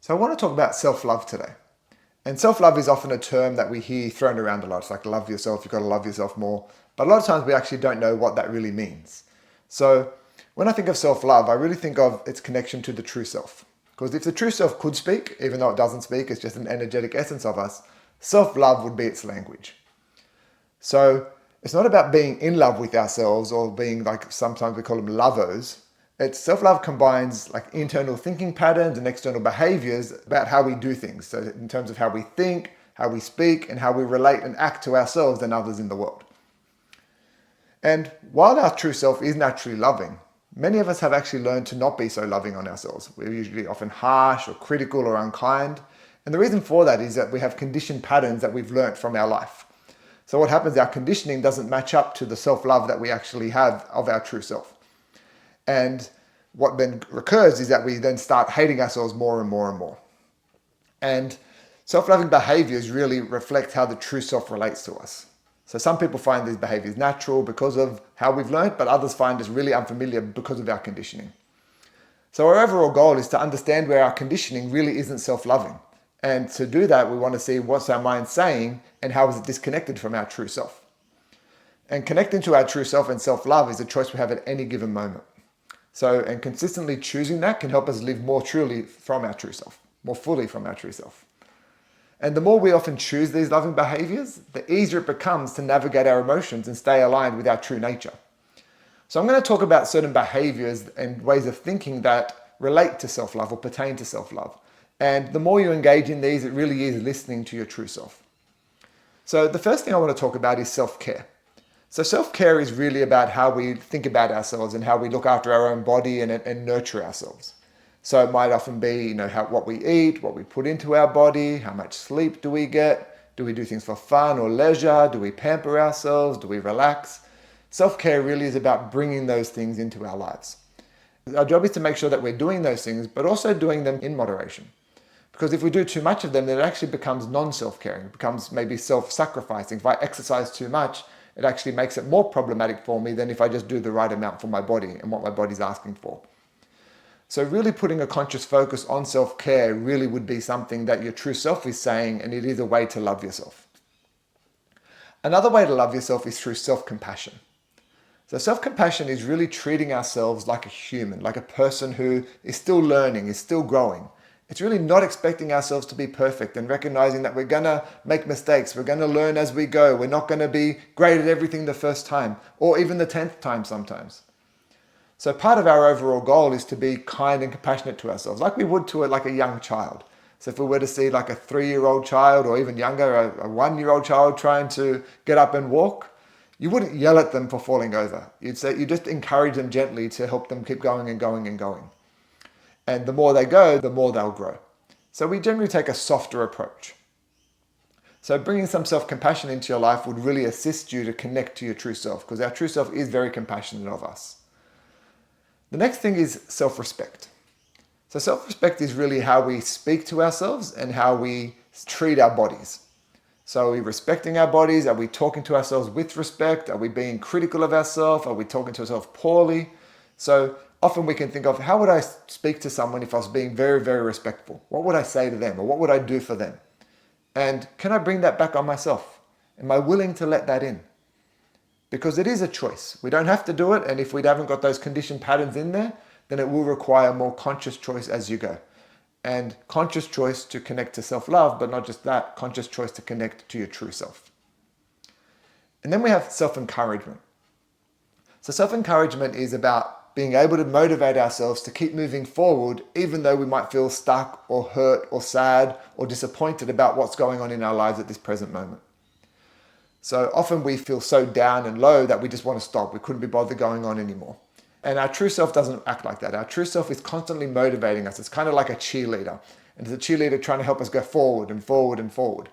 So I want to talk about self-love today. And self-love is often a term that we hear thrown around a lot. It's like love yourself, you've got to love yourself more. But a lot of times we actually don't know what that really means. So when I think of self-love, I really think of its connection to the true self. Because if the true self could speak, even though it doesn't speak, it's just an energetic essence of us, self-love would be its language. So it's not about being in love with ourselves or being like sometimes we call them lovers. It's self-love combines like internal thinking patterns and external behaviors about how we do things. So in terms of how we think, how we speak, and how we relate and act to ourselves and others in the world. And while our true self is naturally loving, many of us have actually learned to not be so loving on ourselves. We're usually often harsh or critical or unkind. And the reason for that is that we have conditioned patterns that we've learned from our life. So what happens, our conditioning doesn't match up to the self-love that we actually have of our true self. And what then occurs is that we then start hating ourselves more and more and more. And self-loving behaviors really reflect how the true self relates to us. So some people find these behaviors natural because of how we've learned, but others find us really unfamiliar because of our conditioning. So our overall goal is to understand where our conditioning really isn't self-loving. And to do that, we want to see what's our mind saying and how is it disconnected from our true self. And connecting to our true self and self-love is a choice we have at any given moment. So, and consistently choosing that can help us live more truly from our true self, more fully from our true self. And the more we often choose these loving behaviors, the easier it becomes to navigate our emotions and stay aligned with our true nature. So I'm going to talk about certain behaviors and ways of thinking that relate to self-love or pertain to self-love. And the more you engage in these, it really is listening to your true self. So the first thing I want to talk about is self-care. So self-care is really about how we think about ourselves and how we look after our own body and nurture ourselves. So it might often be, what we eat, what we put into our body, how much sleep do we get, do we do things for fun or leisure, do we pamper ourselves, do we relax? Self-care really is about bringing those things into our lives. Our job is to make sure that we're doing those things, but also doing them in moderation. Because if we do too much of them, then it actually becomes non-self-caring. It becomes maybe self-sacrificing. If I exercise too much, it actually makes it more problematic for me than if I just do the right amount for my body and what my body's asking for. So really putting a conscious focus on self-care really would be something that your true self is saying, and it is a way to love yourself. Another way to love yourself is through self-compassion. So self-compassion is really treating ourselves like a human, like a person who is still learning, is still growing. It's really not expecting ourselves to be perfect and recognizing that we're going to make mistakes. We're going to learn as we go. We're not going to be great at everything the first time or even the 10th time sometimes. So part of our overall goal is to be kind and compassionate to ourselves, like we would to a young child. So if we were to see like a 3-year-old child or even younger, a 1-year-old child trying to get up and walk, you wouldn't yell at them for falling over. You just encourage them gently to help them keep going and going and going. And the more they go, the more they'll grow. So we generally take a softer approach. So bringing some self-compassion into your life would really assist you to connect to your true self, because our true self is very compassionate of us. The next thing is self-respect. So self-respect is really how we speak to ourselves and how we treat our bodies. So are we respecting our bodies? Are we talking to ourselves with respect? Are we being critical of ourselves? Are we talking to ourselves poorly? So often we can think of, how would I speak to someone if I was being very, very respectful? What would I say to them, or what would I do for them? And can I bring that back on myself? Am I willing to let that in? Because it is a choice. We don't have to do it, and if we haven't got those conditioned patterns in there, then it will require more conscious choice as you go. And conscious choice to connect to self-love, but not just that, conscious choice to connect to your true self. And then we have self-encouragement. So self-encouragement is about being able to motivate ourselves to keep moving forward, even though we might feel stuck or hurt or sad or disappointed about what's going on in our lives at this present moment. So often we feel so down and low that we just want to stop. We couldn't be bothered going on anymore. And our true self doesn't act like that. Our true self is constantly motivating us. It's kind of like a cheerleader. And it's a cheerleader trying to help us go forward and forward and forward.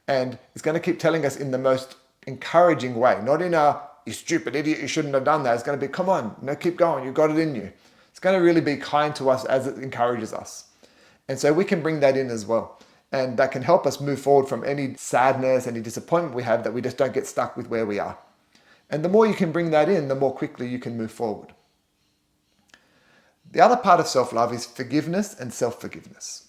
And it's going to keep telling us in the most encouraging way, not in a, you stupid idiot, you shouldn't have done that. It's going to be, come on, keep going, you've got it in you. It's going to really be kind to us as it encourages us. And so we can bring that in as well. And that can help us move forward from any sadness, any disappointment we have, that we just don't get stuck with where we are. And the more you can bring that in, the more quickly you can move forward. The other part of self-love is forgiveness and self-forgiveness.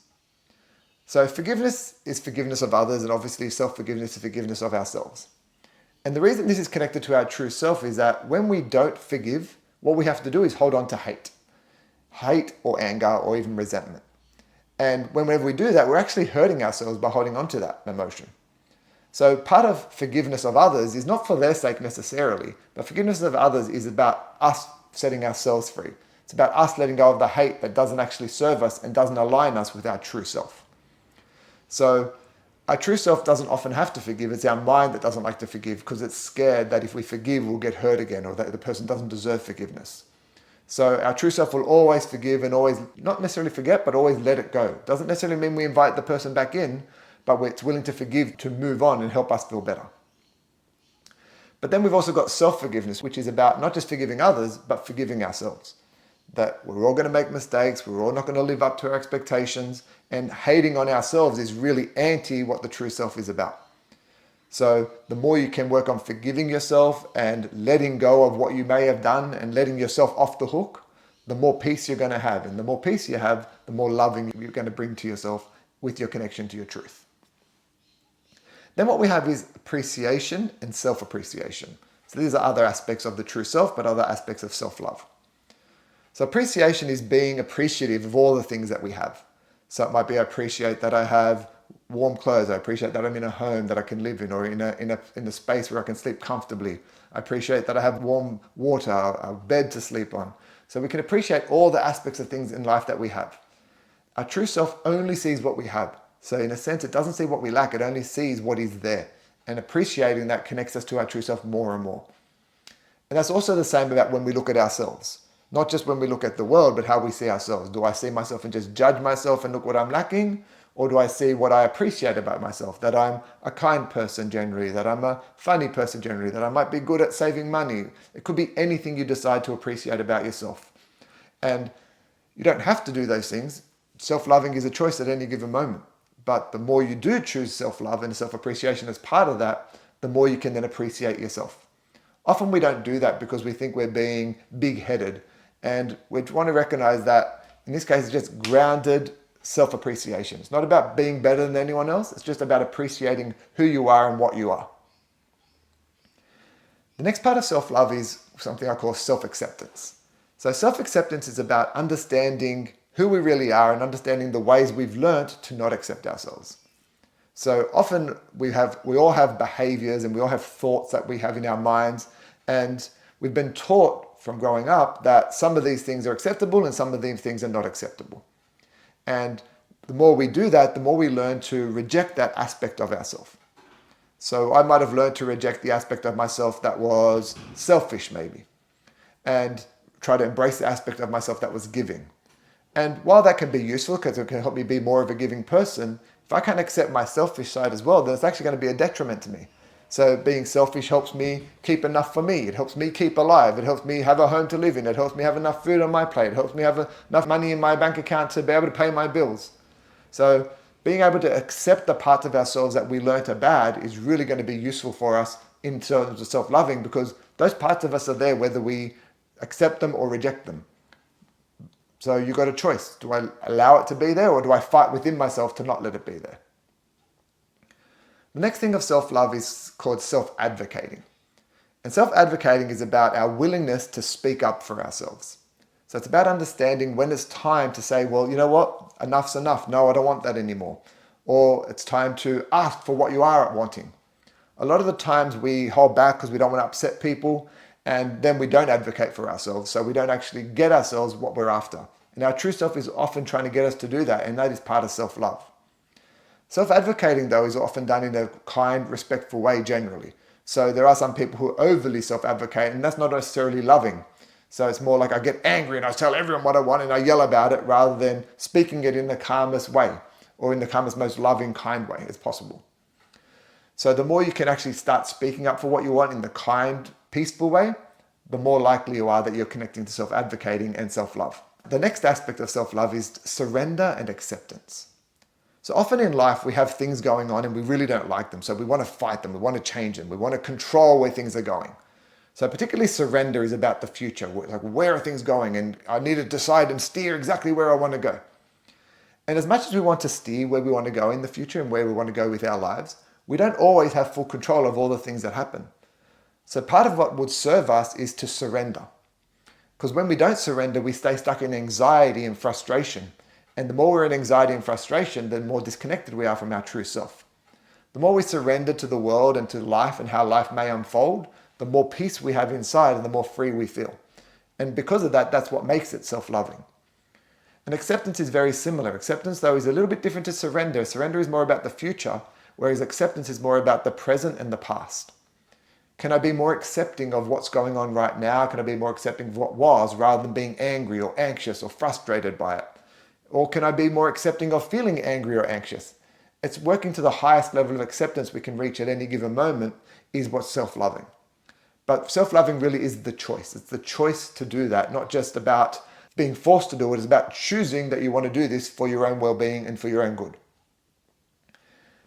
So forgiveness is forgiveness of others, and obviously self-forgiveness is forgiveness of ourselves. And the reason this is connected to our true self is that when we don't forgive, what we have to do is hold on to hate or anger or even resentment. And whenever we do that, we're actually hurting ourselves by holding on to that emotion. So part of forgiveness of others is not for their sake necessarily, but forgiveness of others is about us setting ourselves free. It's about us letting go of the hate that doesn't actually serve us and doesn't align us with our true self. So our true self doesn't often have to forgive. It's our mind that doesn't like to forgive because it's scared that if we forgive, we'll get hurt again, or that the person doesn't deserve forgiveness. So our true self will always forgive and always, not necessarily forget, but always let it go. Doesn't necessarily mean we invite the person back in, but it's willing to forgive to move on and help us feel better. But then we've also got self-forgiveness, which is about not just forgiving others, but forgiving ourselves. That we're all going to make mistakes, we're all not going to live up to our expectations, and hating on ourselves is really anti what the true self is about. So the more you can work on forgiving yourself and letting go of what you may have done and letting yourself off the hook, the more peace you're going to have. And the more peace you have, the more loving you're going to bring to yourself with your connection to your truth. Then what we have is appreciation and self-appreciation. So these are other aspects of the true self, but other aspects of self-love. So appreciation is being appreciative of all the things that we have. So it might be I appreciate that I have warm clothes. I appreciate that I'm in a home that I can live in, or in a space where I can sleep comfortably. I appreciate that I have warm water, a bed to sleep on. So we can appreciate all the aspects of things in life that we have. Our true self only sees what we have. So in a sense, it doesn't see what we lack. It only sees what is there. And appreciating that connects us to our true self more and more. And that's also the same about when we look at ourselves. Not just when we look at the world, but how we see ourselves. Do I see myself and just judge myself and look what I'm lacking? Or do I see what I appreciate about myself? That I'm a kind person generally, that I'm a funny person generally, that I might be good at saving money. It could be anything you decide to appreciate about yourself. And you don't have to do those things. Self-loving is a choice at any given moment. But the more you do choose self-love and self-appreciation as part of that, the more you can then appreciate yourself. Often we don't do that because we think we're being big-headed. And we want to recognize that, in this case, it's just grounded self-appreciation. It's not about being better than anyone else. It's just about appreciating who you are and what you are. The next part of self-love is something I call self-acceptance. So self-acceptance is about understanding who we really are and understanding the ways we've learned to not accept ourselves. So often we all have behaviors and we all have thoughts that we have in our minds, and we've been taught from growing up that some of these things are acceptable and some of these things are not acceptable. And the more we do that, the more we learn to reject that aspect of ourselves. So I might have learned to reject the aspect of myself that was selfish maybe, and try to embrace the aspect of myself that was giving. And while that can be useful because it can help me be more of a giving person, if I can't accept my selfish side as well, then it's actually going to be a detriment to me. So being selfish helps me keep enough for me. It helps me keep alive. It helps me have a home to live in. It helps me have enough food on my plate. It helps me have enough money in my bank account to be able to pay my bills. So being able to accept the parts of ourselves that we learnt are bad is really going to be useful for us in terms of self-loving, because those parts of us are there whether we accept them or reject them. So you've got a choice. Do I allow it to be there, or do I fight within myself to not let it be there? The next thing of self-love is called self-advocating. And self-advocating is about our willingness to speak up for ourselves. So it's about understanding when it's time to say, well, you know what? Enough's enough. No, I don't want that anymore. Or it's time to ask for what you are wanting. A lot of the times we hold back because we don't want to upset people, and then we don't advocate for ourselves. So we don't actually get ourselves what we're after. And our true self is often trying to get us to do that, and that is part of self-love. Self-advocating, though, is often done in a kind, respectful way generally. So there are some people who overly self-advocate, and that's not necessarily loving. So it's more like I get angry and I tell everyone what I want and I yell about it, rather than speaking it in the calmest way, or in the calmest, most loving, kind way as possible. So the more you can actually start speaking up for what you want in the kind, peaceful way, the more likely you are that you're connecting to self-advocating and self-love. The next aspect of self-love is surrender and acceptance. So often in life we have things going on and we really don't like them. So we want to fight them, we want to change them, we want to control where things are going. So particularly surrender is about the future. Like, where are things going? And I need to decide and steer exactly where I want to go. And as much as we want to steer where we want to go in the future and where we want to go with our lives, we don't always have full control of all the things that happen. So part of what would serve us is to surrender. Because when we don't surrender, we stay stuck in anxiety and frustration. And the more we're in anxiety and frustration, the more disconnected we are from our true self. The more we surrender to the world and to life and how life may unfold, the more peace we have inside and the more free we feel. And because of that, that's what makes it self-loving. And acceptance is very similar. Acceptance, though, is a little bit different to surrender. Surrender is more about the future, whereas acceptance is more about the present and the past. Can I be more accepting of what's going on right now? Can I be more accepting of what was rather than being angry or anxious or frustrated by it? Or can I be more accepting of feeling angry or anxious? It's working to the highest level of acceptance we can reach at any given moment is what's self-loving. But self-loving really is the choice. It's the choice to do that, not just about being forced to do it. It's about choosing that you want to do this for your own well-being and for your own good.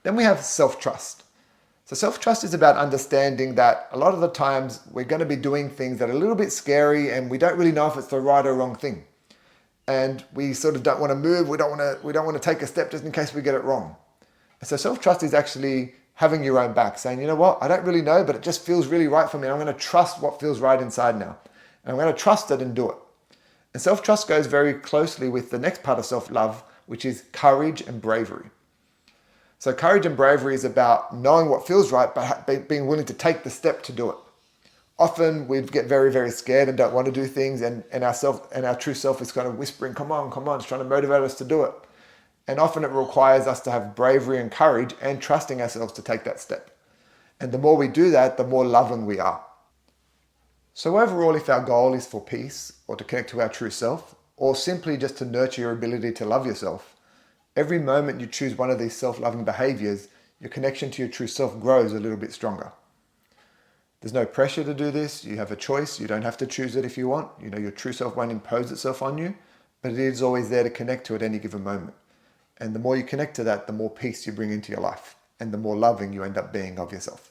Then we have self-trust. So self-trust is about understanding that a lot of the times we're going to be doing things that are a little bit scary and we don't really know if it's the right or wrong thing. And we sort of don't want to move. We don't want to take a step just in case we get it wrong. And so self-trust is actually having your own back, saying, you know what, I don't really know, but it just feels really right for me. I'm going to trust what feels right inside now. And I'm going to trust it and do it. And self-trust goes very closely with the next part of self-love, which is courage and bravery. So courage and bravery is about knowing what feels right, but being willing to take the step to do it. Often we get very, very scared and don't want to do things, and our true self is kind of whispering, come on, it's trying to motivate us to do it. And often it requires us to have bravery and courage and trusting ourselves to take that step. And the more we do that, the more loving we are. So overall, if our goal is for peace or to connect to our true self, or simply just to nurture your ability to love yourself, every moment you choose one of these self-loving behaviors, your connection to your true self grows a little bit stronger. There's no pressure to do this. You have a choice. You don't have to choose it if you want. Your true self won't impose itself on you, but it is always there to connect to at any given moment. And the more you connect to that, the more peace you bring into your life and the more loving you end up being of yourself.